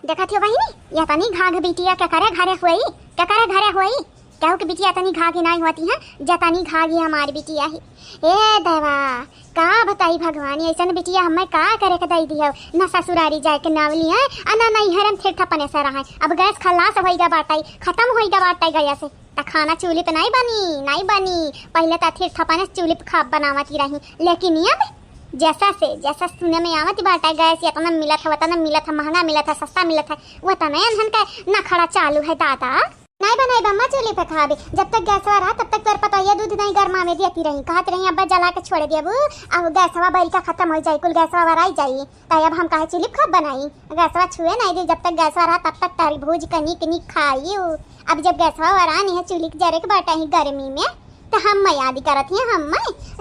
देखा थियो बहिनी या तनी घाघ बिटिया क्या करे घरे हुई क्या करे घरे हुई कहू कि बिटिया तनी घाघ नहीं होती है जतनी घाघी हमारी बिटिया ही। ए देवा का बताई भगवान ऐसा बिटिया हमें का करे के दई दियो न ससुरारी जाए के नावली है अना नहीं हरम फिर थपने से रहा। अब गैस खल्लास होइगा बाटाई खत्म होइगा बाटाई गया से त खाना चूल्हे पे नहीं बनी पहले त फिर थपने चूल्हे पे खाब बनावती रही। लेकिन अब जैसा सुने में आवत बाटा गैस इतना मिला था वतना मिला था महंगा मिला था सस्ता मिला था वतना धन का न खड़ा चालू है दादा नहीं बनाई बम्मा चूल्हे पे खाबे जब तक गैस रहा तब तक तोर पता है दूध नहीं गर्मा में देती रही कहत रही अब्बा जला के छोड़ दिया अब गैसवा बैल का खत्म हो जाए कुल गैसवा वराई जाई तब अब हम कहे चूल्हे खब बनाई गैसवा छुए नहीं दी जब तक गैसवा रहा तब तक तारी भूज के निक खाई। अब जब गैसवा वरा नहीं है चूल्हे के जरे के बाटा ही गर्मी में तो हम याद करत है हम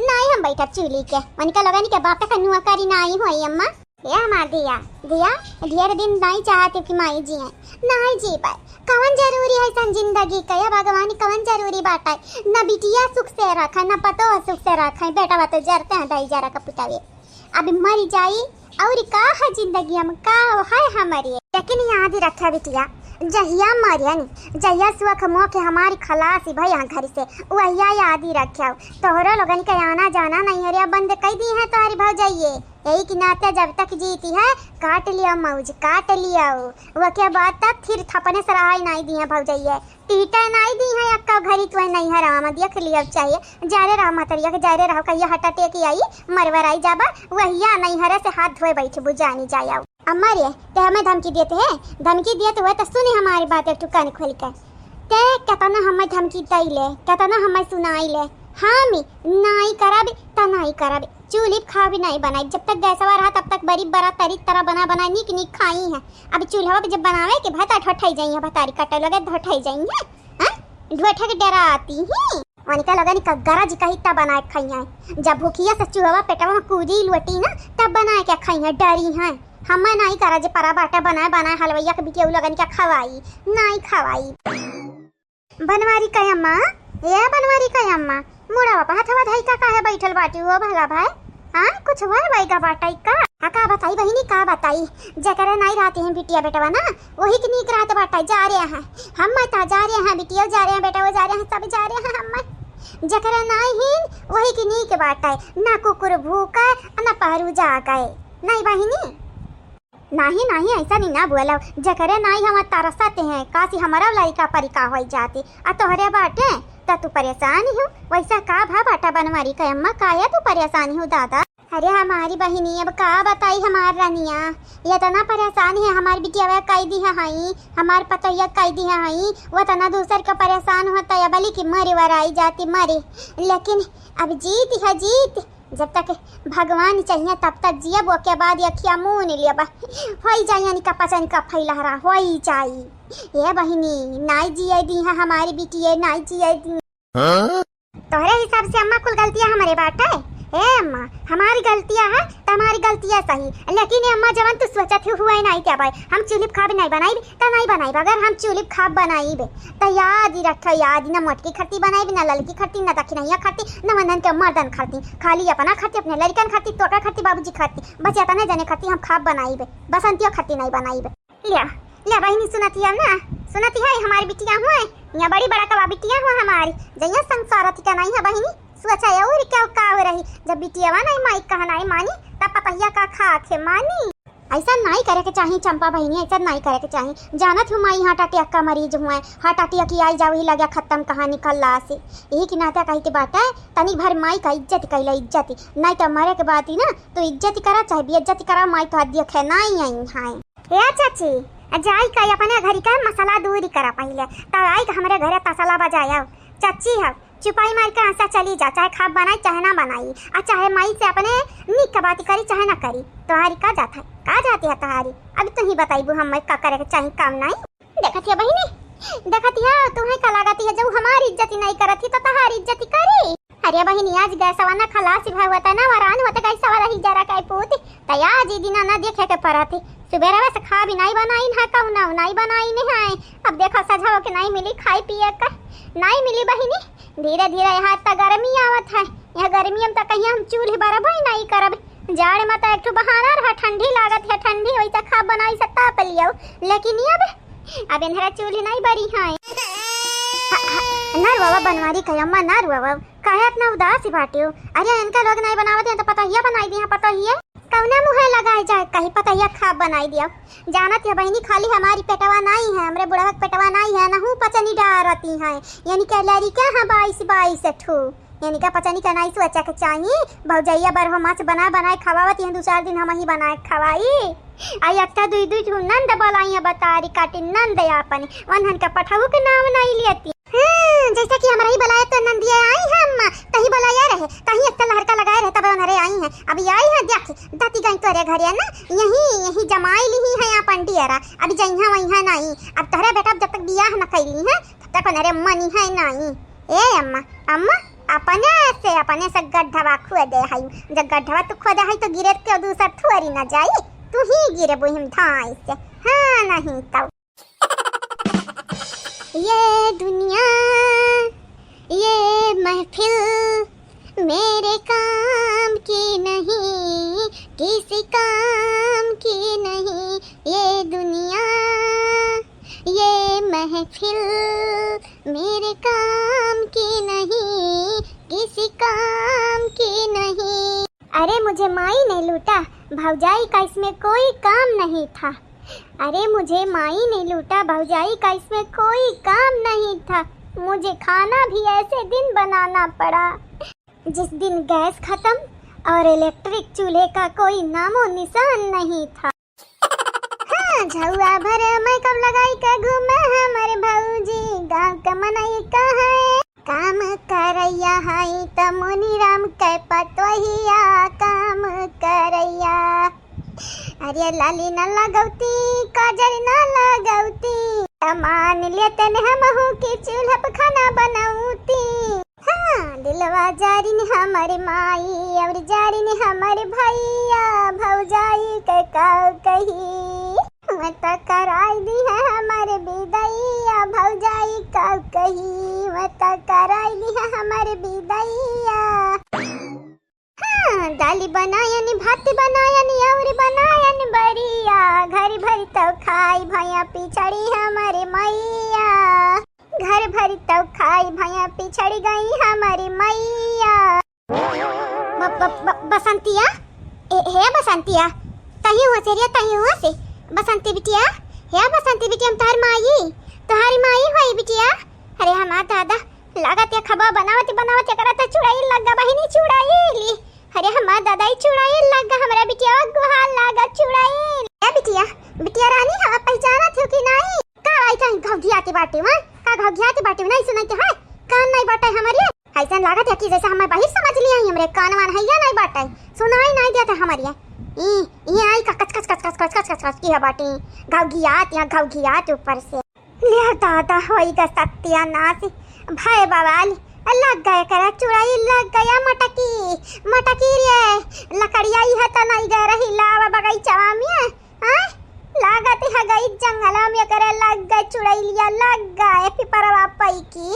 नहीं हम बैठा चूल्हे के मन का लगा नहीं के बाप का नुआ करी नहीं हुई अम्मा ये हमार दिया दिया ढेर दिन नहीं चाहते कि माई जी है नहीं जी पाए कवन जरूरी है सन जिंदगी का या भगवान कवन जरूरी बात है न बिटिया सुख से रखा न पतो सुख से रखा बेटा बात जरते हैं दाई जरा का पुतावे अब मरी जाई और का है जिंदगी हम का है हमारी। लेकिन याद रखा बिटिया जहिया मरियन जहिया सुख मोख हमारी खलासी भाई यहाँ घर से वहिया याद ही रखा तोहरो लोगन के आना जाना नहीं हरिया बंद कर दी है तुम्हारी भाव जाइए यही कि नाते जब तक जीती है काट लिया मौज काट लिया वो क्या बात तक फिर थपने से रहा नहीं दी है भाव जाइए टीटा नहीं दी है अक्का घरी तो नहीं है राम देख लिया चाहिए जारे रहा मतरिया के जारे रहो कहिया हटा टेक आई मरवर आई जाबा वहिया नहीं हरे से हाथ धोए बैठे बुझानी जाया अम्मा रे ते हमें धमकी देते हैं धमकी दिए तो वह तो सुने हमारी बात एक टुकान खोल कर ते कहता हमें धमकी दई ले कहता हमें सुनाई ले हाँ मी नहीं कराबे ता नहीं कराबे चूल्हे खा भी नहीं बनाई जब तक गैसवा रहा तब तक बड़ी बड़ा तरी तरह बना निक खाई है। अब चूल्हा पे जब बनावे के भात ठठाई जाइए भतारी कटे लगे ठठाई जाएंगे हां ढोठा के डरा आती है वनिका लगा नहीं गरा जी का हिस्सा बना के खाई है जब भूखिया से चूल्हा पेटवा में कूदी लुटी ना तब बना के खाई है डरी है हम नहीं करा जे परा बाटा बनाए हलवैया के बिटिया लगन के खवाई नहीं खवाई बनवारी का अम्मा ये बनवारी का अम्मा मुड़ा बापा हथवा धाई का है बैठल बाटी वो भला भाई हां कुछ हुआ भाई का बाटाई का बताई बहिनी का बताई जकरा नहीं रहते हैं बिटिया बेटवा ना वही की नीक रात बाटाई जा रहे हैं हम ता जा रहे हैं बिटिया जा रहे हैं बेटा वो जा रहे हैं सब जा रहे हैं हम जकरा नहीं वही की नीक बाटाई ना कुकुर भूखा ना पहरू जा गए नहीं बहिनी नहीं ऐसा नहीं ना बोला जकरे नहीं हम तरसते हैं काशी हमारा लड़का परिका हो जाती आ तोहरे बाटे तो तू परेशान हो वैसा का भा बाटा बनवारी का अम्मा काया तू परेशान हो दादा। अरे हमारी बहिनी अब का बताई हमार रानिया ये तना परेशान है हमारी बिटिया कई दी है हमार पतैया कई दी है वो तना दूसर का परेशान होता है बली की मरे वराई जाती मरे लेकिन अब जीत है जीत जब तक भगवान चाहिए तब तक जिया वो के बाद अखिया मुँह नहीं लिया होई जाए का पचन का फैलहरा होई चाहिए ये बहिनी नाई जिया दी है हमारी बिटिया नाई जिया दी तोहरे हिसाब से अम्मा कुल गलतियाँ हमारे बाटा है ए अम्मा हमारी गलतियाँ है तुम्हारी गलतियाँ सही लेकिन अम्मा जवन तू सोचत हुआ नहीं क्या भाई हम चूल्हे खाब नहीं बनाई तो नहीं बनाई अगर हम चूल्हे खाब बनाई तो याद ही रखो याद न मोटकी खट्टी बनाई न ललकी खट्टी न दक्षिणैया खट्टी न वंदन के मर्दन खट्टी खाली अपना खट्टी अपने लड़कन खट्टी तोका खट्टी बाबूजी खट्टी बस इतना जने खट्टी हम खाब बनाई बसंतियों खट्टी नहीं बनाई लिया बहनी सुनती है ना सुनती है हमारी बिटिया हुआ यहाँ बड़ी बड़ा कबा बिटिया हुआ हमारी जैया संसार का नहीं है बहनी सोचा और क्या का हो रही जब बिटिया नहीं माई कहा नहीं मानी तब पतैया का खा के मानी ऐसा नहीं करे के चाहिए चंपा बहनी ऐसा नहीं करे के चाहिए जानत हूँ माई हार्ट अटैक का मरीज हुआ है हार्ट अटैक की आई जाओ ही लगा खत्म कहानी कल्ला से यही की नाता कही की बात है तनी भर माई का इज्जत कैला इज्जत नहीं तो मरे के बात ही ना तो इज्जत करा चाहे बेइज्जत करा माई का देखे नहीं आई हाय हे चाची जाई का अपने घर का मसाला दूरी करा पहले तब आई का हमारे घर तसला बजाया चाची है चुपाई मार के हंसा चली जा चाहे खाब बनाई चाहे ना बनाई और चाहे माई से अपने निक बात करी चाहे ना करी तुम्हारी का जाता है का जाती है तुम्हारी अब तुम ही बताई बू हम का करे चाहिए काम नहीं देखती है बहिनी देखती है तुम्हें का लगाती है जब हमारी इज्जत नहीं करती तो तुम्हारी इज्जत करी। अरे बहिनी आज गैसवा ना खलासी भाई होता ना वरान होता गैसा वाला ही जरा का पूत तया जी दिन ना देखे के पड़ती सुबह से खा भी नहीं बनाई ना कहूँ नहीं बनाई नहीं है अब देखो सजा के नहीं मिली खाई पिए का नहीं मिली बहिनी धीरे धीरे यहाँ तक गर्मी आवत है यहाँ गर्मी में तो कहीं हम चूल्हे बराबर नहीं करब जाड़ में तो एक ठो बहाना रहा, ठंडी लागत है, ठंडी वैसा खा बनाई सकता पलियो, लेकिन अब इधर चूल्ही नहीं बड़ी है। ना बाबा बनवारी कयम्मा ना बाबा काहे इतना उदास बाटियो। अरे इनका लोग नहीं बनावत है तो पता हिया बनाई दिया, पता हिया कौना मुहे लगाए जाए, कहीं पता हिया खा बनाई दिया। जानत है बहनी खाली हमारी पेटवा नहीं है, हमरे बुढ़वा पेटवा नहीं है, नहू पचनी डारती है, यानी क्या लड़का है 22 ठू, यानी क्या पचनी का नहीं सोचा के चाहिए। भौजैया बरहो माछ बना बनाए खवावत है, 2-4 दिन हम ही बनाए खवाई। आई अक्टा दुई ठू नंद बोलाई है, बतारी काटी नंद अपन वनहन का पठाऊ के नाम नहीं लेती। जैसा कि हमारा ही बुलाया तो नंदिया आई है, अम्मा कहीं बुलाया रहे, कहीं एक लहरका लगाए रहे तब उन्हें आई है, अभी आई है देख दाती गई तोरे घर है ना, यही जमाई ली है यहाँ पंडियरा, अभी जइहा वहीं नहीं। अब तोहरे बेटा जब तक बियाह न कैली है तब तक उन्हें मनी है नहीं। ए अम्मा अपने से गड्ढवा खुद दे है, जब गड्ढवा तू खुद है तो गिरे के दूसरा थोड़ी न जाई, तू ही गिरे बुहिम धाई से। हाँ नहीं तो ये दुनिया ये महफिल मेरे काम की नहीं, किसी काम की नहीं। ये दुनिया ये महफिल मेरे काम की नहीं, किसी काम की नहीं। अरे मुझे माई ने लूटा, भौजाई का इसमें कोई काम नहीं था। अरे मुझे माई ने लूटा, भौजाई का इसमें कोई काम नहीं था। मुझे खाना भी ऐसे दिन बनाना पड़ा जिस दिन गैस खत्म और इलेक्ट्रिक चूल्हे का कोई नामो निशान नहीं था। हाँ झुआ भर मैं कब लगाई का घूमे हमारे भौजी, गाँव का मनई का है काम करैया है त मुनि राम के पतोहिया काम करैया। अरे लाली न लगौती काजल न लगौती, मान लेते न हम हूँ कि चूल्हा पर खाना बनौती। हाँ दिलवा जारी ने हमारे माई और जारी ने हमारे भैया, भौजाई के काव कही मैं तो कराई दी है हमारे बिदैया, भौजाई काव कही मैं तो कराई दी है हमारे बिदैया। दाली बनायनी भात बनायनी और बनायनी बरिया, घर भरी तो खाई भैया पिछड़ी हमारे मैया, घर भरी तो खाई भैया पिछड़ी गई हमारी मैया। बसंतिया हे बसंतिया कहीं हुआ से कहीं हुआ से बसंती बिटिया, हे बसंती बिटिया तुम्हारी माई हुई बिटिया। अरे हमारा दादा लागत खबा बनावती करता चुड़ाई लगा बहिनी चुड़ाई ली। अरे हमारा दादा ही चुड़ाई लगा हमरा बिटिया गुहाल लगा चुड़ाई। ए बिटिया रानी हम पहचाना थे कि नहीं? का आई कहीं घौघिया के बाटे में का घौघिया के बाटे में नहीं सुनाई के है कान नहीं बाटे हमारी, ऐसा लागत है कि जैसे हम बाहर समझ लिया हमरे कान वान है या नहीं बाटे सुनाई नहीं देता हमारी। ये आई का कच कच की है बाटे घौघियात ऊपर से ले दादा होएगा सत्यानाश भाई बवाल लग गया करा चुड़ाई लग गया मटकी रे लकड़िया है तो नहीं गए रही लावा बगीचा में लागत है गई जंगल में करे लग गए चुड़ाई लिया लग गए पिपरवा पई की।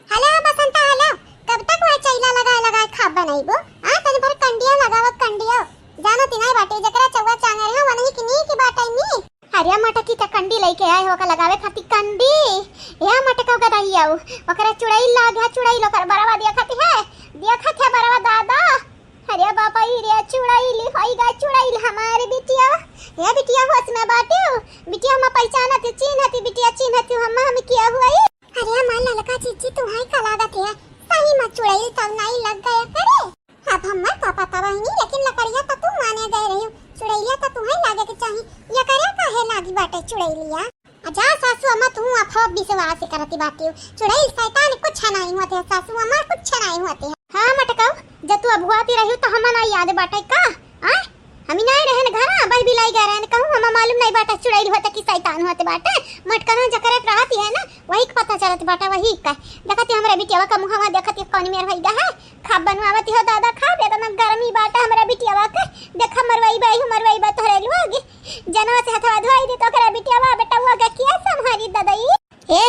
हेलो बसंता हेलो कब तक वह चैला लगाए खा बनाइबो तने भर कंडिया लगावत कंडिया जानो तिनाई बाटे जकरा चौवा चांगर है वनही की नी की बाटे नी। अरे मटकी त कंडी लेके आए हो का लगावे खाती कंडी या मटका का दई आऊ ओकरा चुड़ाई लागा चुड़ाई लोकर बरवा दिया खाती है बरवा दादा। अरे बाबा रे चुड़ाई ली होई गा चुड़ाई हमारे बिटिया ये बिटिया होश में बाटे बिटिया हम पहचानत चिन्हती बिटिया चिन्हती हम किया हुआ है। अरे मान ललका चीची तू है का लागत है सही मत चुड़ाई तब नहीं लग गया करे अब हम मत पता नहीं लेकिन लकड़िया तो तू माने गए रही चुड़ैलिया तो तुम्हें लागे के चाहिए या करे काहे लागी बाटे चुड़ैलिया जा सासू अम्मा तू अफवा विश्वास करती बाटी चुड़ैल शैतान कुछ नहीं होते सासू अम्मा कुछ नहीं होते। हां मटका जब तू अभुआती रही तो हम ना याद बाटे का हम नहीं रहन घर भाई बिलाई गए रहन कहूं हम मालूम नहीं बाटे चुड़ैल होते कि शैतान होते बाटे मटका ना जकरत रहती है ना वही पता चलत बाटे वही का देखती हमरा बिटिया का मुहावा देखती कौन मेर भईगा है खा बनवावती हो दादा खा दे ना गर्मी बाटे हमरा बिटिया का देखा मरवाई बा तोरे लोग जनवा से हथवा धोई दे तो करा बिटिया बेटा हुआ के किया संहारी दादाई ए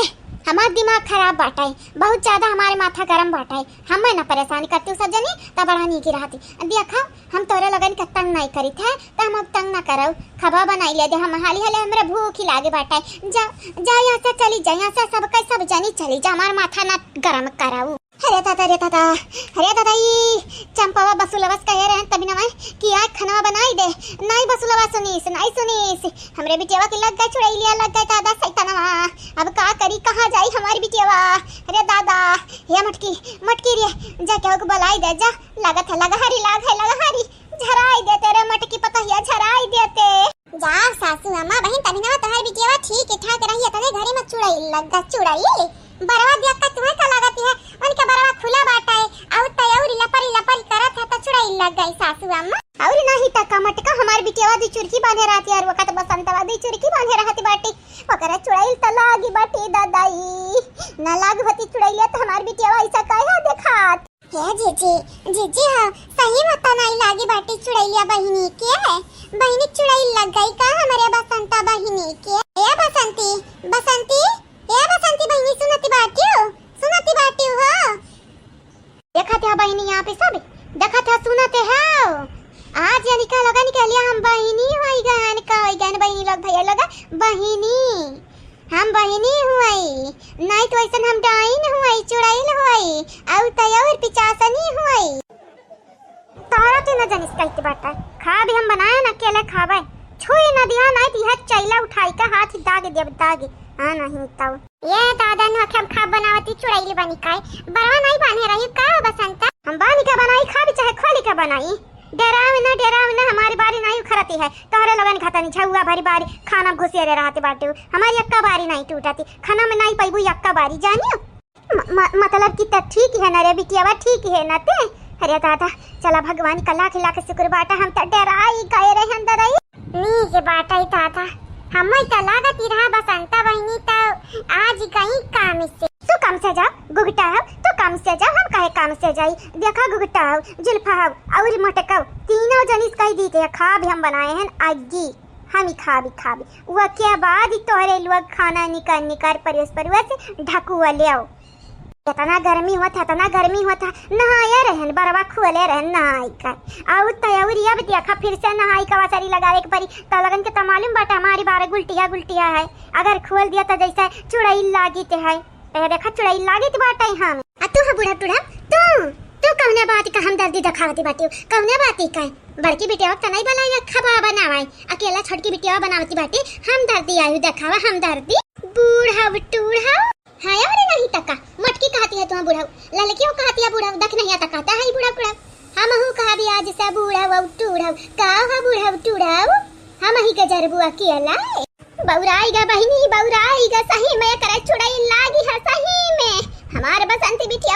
हमार दिमाग खराब बाटा है, बहुत ज्यादा हमारे माथा गरम बाटा है। हमें ना परेशान करती हूँ सब जनी तब बड़ा नीक रहती। देखा हम तोरे लगन के तंग नहीं करी थे तो हम अब तंग ना करो। खबा बनाई ले दे, हम हाली हाली हमरा भूख ही लागे बाटा है। जा जा यहाँ से चली जा, यहाँ से सब जनी चली जा, हमार माथा ना गरम कराऊ। अरे दादा ये चंपावा बसुलवस कहे रहे तभी ना कि आज खाना बनाई दे। नहीं बसुलवा सुनीस, नहीं सुनीस, हमरे बिटियावा के लग गए चुड़ैलिया, लग गए दादा सैतानवा। अब का करी, कहाँ जाई हमारी बिटियावा। अरे दादा ये मटकी रे जा क्या को बुलाई दे जा। लागत है लगहरी झराई दे तेरे मटकी पतहिया झराई देते। जा सासू अम्मा बहन तभी ना तुम्हारी बिटियावा ठीक ठाक रही है। तने घरे में चुड़ैल लग गए चुड़ैल बरवा देख का तुम्हें का लागत है। उनका बरवा खुला बाटा है और तयौरी लपरी करत है तो चुड़ैल लग गई सासू अम्मा। और नहीं तका मटका हमार बिटियावा दी चुरकी बांधे रहती है और वकत बसंतवा दी चुरकी बांधे रहती बाटी। ओकरा चुड़ैल त लागी बाटी दादाई ना लाग होती चुड़ैलिया तो हमार बिटियावा ऐसा कहे देखात। हे जीजी हां सही मत नहीं लागी बाटी चुड़ैलिया बहिनी के है। बहिनी चुड़ैल लग गई का हमारे बसंता बहिनी के। ए बसंती बहिनी सुनती बाटी हो। देखा था बहिनी यहाँ पे सब देखा था सुनते हो। आज यानी का लगा निकलिया हम बहिनी होई गन बहिनी लोग भैया लगा बहिनी हम बहिनी हुई। नहीं तो ऐसा हम डाइन हुई चुड़ैल हुई और तयौर पिचासनी हुई। तारा ते न जानिस कहते बाटा खा भी हम बनाए न अकेले खावे छुई न दिया नहीं दिया चैला उठाई का हाथ दाग दे दाग। हां नहीं तो ये दादा ने खा बनावती चुड़ैल बनी काय बरवा नहीं बांधे रही का बसंता। हम बानी का बनाई खा भी चाहे खोली का बनाई। डराव ना हमारी बारी नहीं उखरती है। तोहरे लगन खाता नहीं छुआ भरी बारी खाना घुसे रे रहते बाटे। हमारी अक्का बारी नहीं टूटती खाना में नहीं पैबू अक्का बारी जानियो। मतलब कि त ठीक है ना रे बिटियावा ठीक है ना ते। अरे दादा चला भगवान का लाख लाख शुक्र बाटा हम त डराई गए रे अंदर आई नी के बाटा ही दादा हम त लागत ही रहा बसंता बहिनी त आज कहीं काम से तो काम से जा गुगटा है तो काम से जा। हम काहे काम से जाई देखा गुगटा जुल्फा और मटका तीनों जनिस कह दी थे खा भी हम बनाए हैं आजी हम ही खा भी वो के बाद तोहरे लोग खाना निकर परिवेश ढकुआ ले आओ। इतना गर्मी होता नहाया रहन बरवा खुले रहन नहाई का और तयौरी अब देखा फिर से नहाई का वासरी लगावे के परी तो लगन के तो मालूम बाटा हमारी बारे गुलटिया है। अगर खोल दिया तो जैसा चुड़ैल लागी ते है तो देखा चुड़ैल लागी ते बाटा हम आ तू है बूढ़ा तू कौने बात का हमदर्दी दिखावती बाटी कौने बाती का बड़की बिटिया तो नहीं बनाई खबा बनावाई अकेला छोटकी बिटिया बनावती बाटी हमदर्दी आयु दिखावा हमदर्दी बूढ़ा हां यार नहीं तका मटकी कहती है तुम बूढ़ा ललकियों कहती है बूढ़ा देख नहीं आता कहता है बूढ़ा हम हूं कहा भी आज से बूढ़ा का है बूढ़ा हम ही गजरबू अकेला बौराईगा बहिनी बौराईगा सही में करे चुड़ैल लागी है सही में हमारे बसंती बिटिया